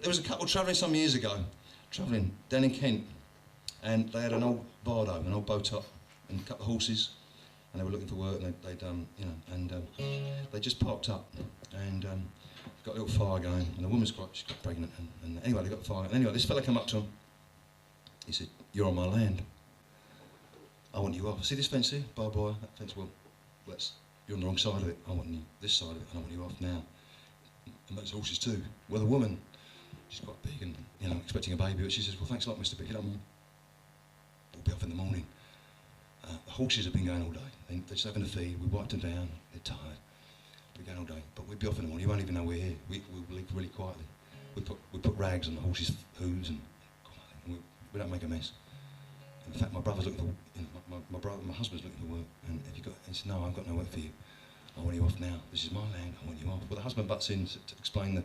there was a couple travelling some years ago, travelling down in Kent, and they had an old bardo, an old bow top, and a couple of horses, and they were looking for work, and they just parked up, and got a little fire going, and the woman's she's got pregnant, and anyway, they got the fire. And anyway, this fella came up to him. He said, "You're on my land. I want you off. See this fence here, barbed wire, that fence? Well, you're on the wrong side of it. I want you this side of it, and I want you off now. And those horses too." Well, the woman, she's quite big and, expecting a baby, but she says, "Well, thanks a lot, Mr. Big. We'll be off in the morning. The horses have been going all day. They're just having a feed. We wiped them down. They're tired. We're going all day, but we'll be off in the morning. You won't even know we're here. We'll leave really quietly. We put rags on the horses' hooves and we don't make a mess. In fact, my brother's looking for my husband's looking for work, and he said, "No, I've got no work for you. I want you off now. This is my land. I want you off." Well, the husband butts in to explain the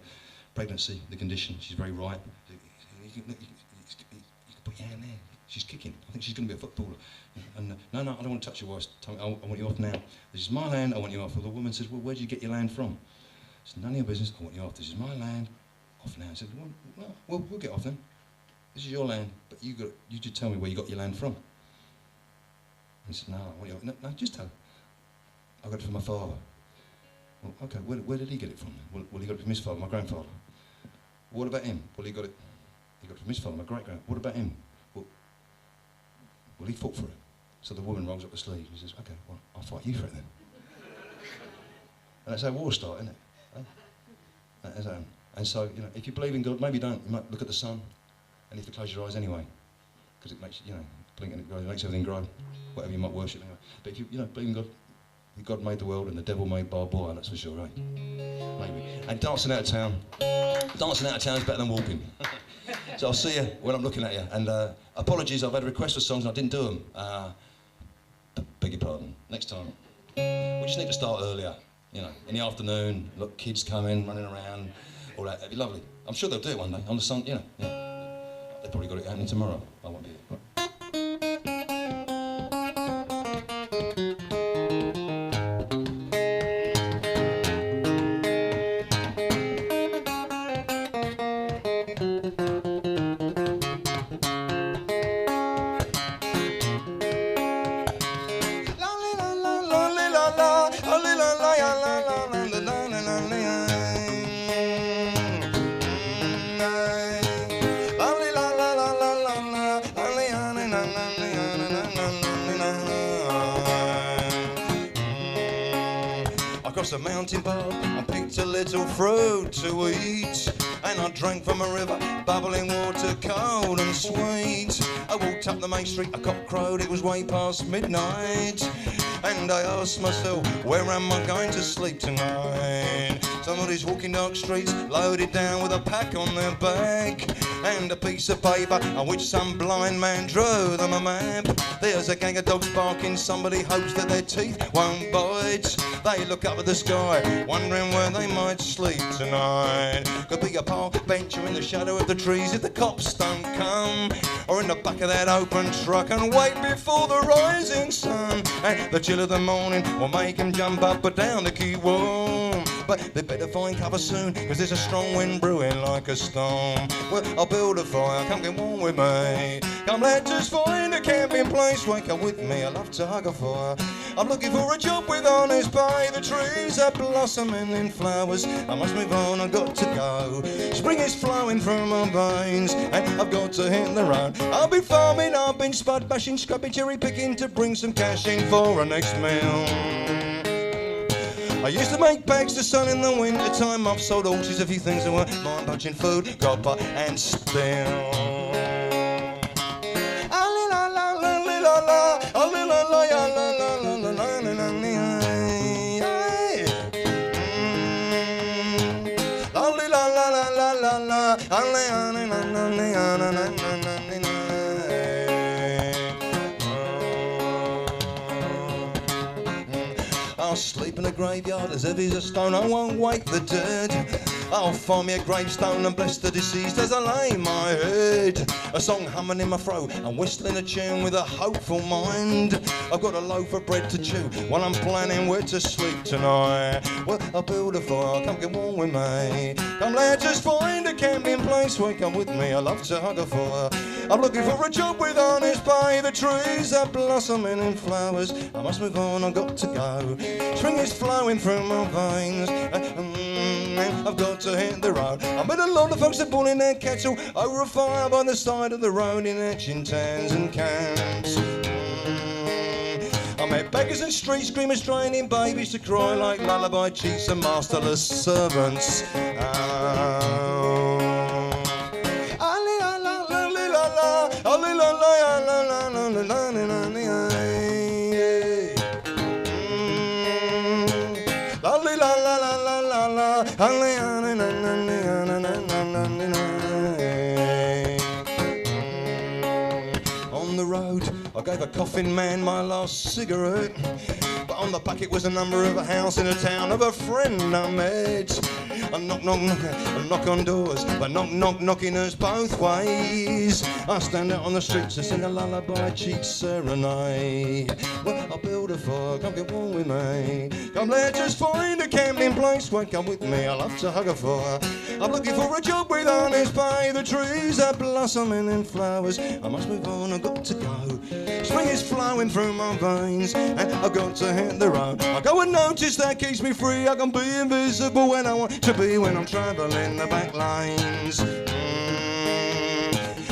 pregnancy, the condition. She's very ripe. You can put your hand there. She's kicking. I think she's going to be a footballer. And no, I don't want to touch your wife's tongue. I want you off now. This is my land. I want you off. Well, the woman says, "Well, where did you get your land from?" I said, "None of your business. I want you off. This is my land. Off now." I said, "Well, we'll get off then. This is your land, but you just tell me where you got your land from." He said, "No, I want you off." No, just tell. "I got it from my father." "Well, okay, where did he get it from then?" Well, he got it from his father, my grandfather." "What about him?" "Well, he got it from his father, my great-grand." "What about him?" Well, he fought for it." So the woman rolls up the sleeve and says, "Okay, well, I'll fight you for it then." And that's how wars start, isn't it? And so, if you believe in God, maybe you don't. You might look at the sun, and you have to close your eyes anyway, because it makes, blinking, it makes everything grow, whatever you might worship anyway. But if you, believe in God, God made the world and the devil made barbed wire, that's for sure, right? Maybe. And dancing out of town is better than walking. So I'll see you when I'm looking at you. And apologies, I've had requests for songs and I didn't do them. Beg your pardon. Next time. We just need to start earlier, in the afternoon. Look, kids coming, running around, all that. That'd be lovely. I'm sure they'll do it one day on the sun. Yeah. They've probably got it happening tomorrow. I won't be here. Across a mountain path, I picked a little fruit to eat, and I drank from a river, bubbling water, cold and sweet. I walked up the main street, a cock crowed, it was way past midnight, and I asked myself, where am I going to sleep tonight? Somebody's walking dark streets, loaded down with a pack on their back, and a piece of paper on which some blind man drew them a map. There's a gang of dogs barking, somebody hopes that their teeth won't bite. They look up at the sky, wondering where they might sleep tonight. Could be a park bench or in the shadow of the trees if the cops don't come, or in the back of that open truck and wait before the rising sun. And the chill of the morning will make them jump up and down to keep warm. But they better find cover soon, cause there's a strong wind brewing like a storm. Well, I'll build a fire, come get warm with me. Come, let's just find a camping place, wake up with me, I love to hug a fire. I'm looking for a job with honest pay, the trees are blossoming in flowers. I must move on, I've got to go. Spring is flowing through my veins, and I've got to hit the road. I've been farming, I've been spud bashing, scrapping, cherry picking to bring some cash in for a next meal. I used to make bags to sun in the winter time. I've sold horses, a few things that were mind punching, food, copper and steel. I'll sleep in a graveyard as heavy as a stone, I won't wake the dead. I'll find me a gravestone and bless the deceased as I lay my head. A song humming in my throat, I'm whistling a tune with a hopeful mind. I've got a loaf of bread to chew while I'm planning where to sleep tonight. Well, I'll build a fire, come get warm with me. Come, let's just find a camping place. place where come with me, I love to hug her for. I'm looking for a job with honest pay. The trees are blossoming in flowers. I must move on, I've got to go. Spring is flowing through my veins. I've got to hit the road. I met a lot of folks that boiling their kettle over a fire by the side of the road in etching tans and cans. I met beggars and street screamers training babies to cry like lullaby chiefs and masterless servants. On the road, I gave a coffin man my last cigarette, but on the packet was a number of a house in a town of a friend I met. I knock, knock, knock, I knock on doors, but knock, knock, knocking us both ways. I stand out on the streets and sing a lullaby, cheat serenade. Well, I'll build a fire, come get warm with me. Come, let's just find a camping place, won't come with me, I love to hug a fire. I'm looking for a job with honest pay. The trees are blossoming in flowers. I must move on, I've got to go. Spring is flowing through my veins, and I've got to hit the road. I go and notice that keeps me free. I can be invisible when I want to be, when I'm travelling the back lanes.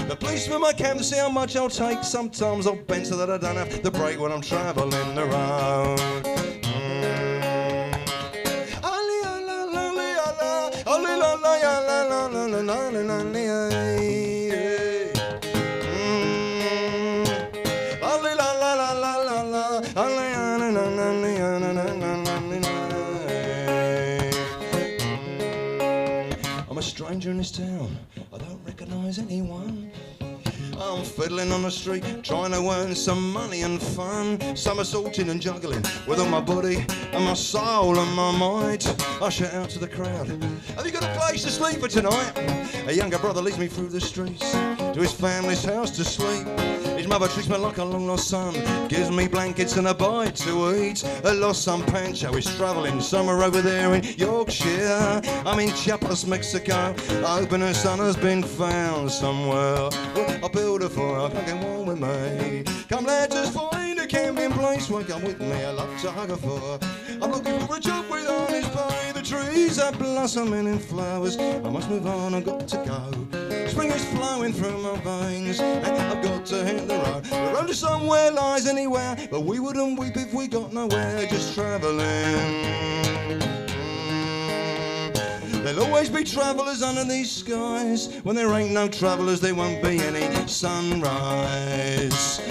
The policeman might come to see how much I'll take. Sometimes I'll bend so that I don't have to brake when I'm travelling the road. I'm a stranger in this town, I don't recognise anyone. I'm fiddling on the street, trying to earn some money and fun. Somersaulting and juggling with all my body and my soul and my might. I shout out to the crowd, have you got a place to sleep for tonight? A younger brother leads me through the streets to his family's house to sleep. His mother treats me like a long lost son, gives me blankets and a bite to eat. A lost son Pancho is travelling somewhere over there in Yorkshire. I'm in Chiapas, Mexico, hoping her son has been found somewhere. Well, I'll build a fire, come get warm with me. Come, let's just find a camping place, won't come with me, I love to hug a fire. I'm looking for a job with honest pay. The trees are blossoming in flowers. I must move on, I've got to go. Spring is flowing through my veins, and I've got to hit the road. The road to somewhere lies anywhere, but we wouldn't weep if we got nowhere, just travelling. There'll always be travellers under these skies. When there ain't no travellers, there won't be any sunrise.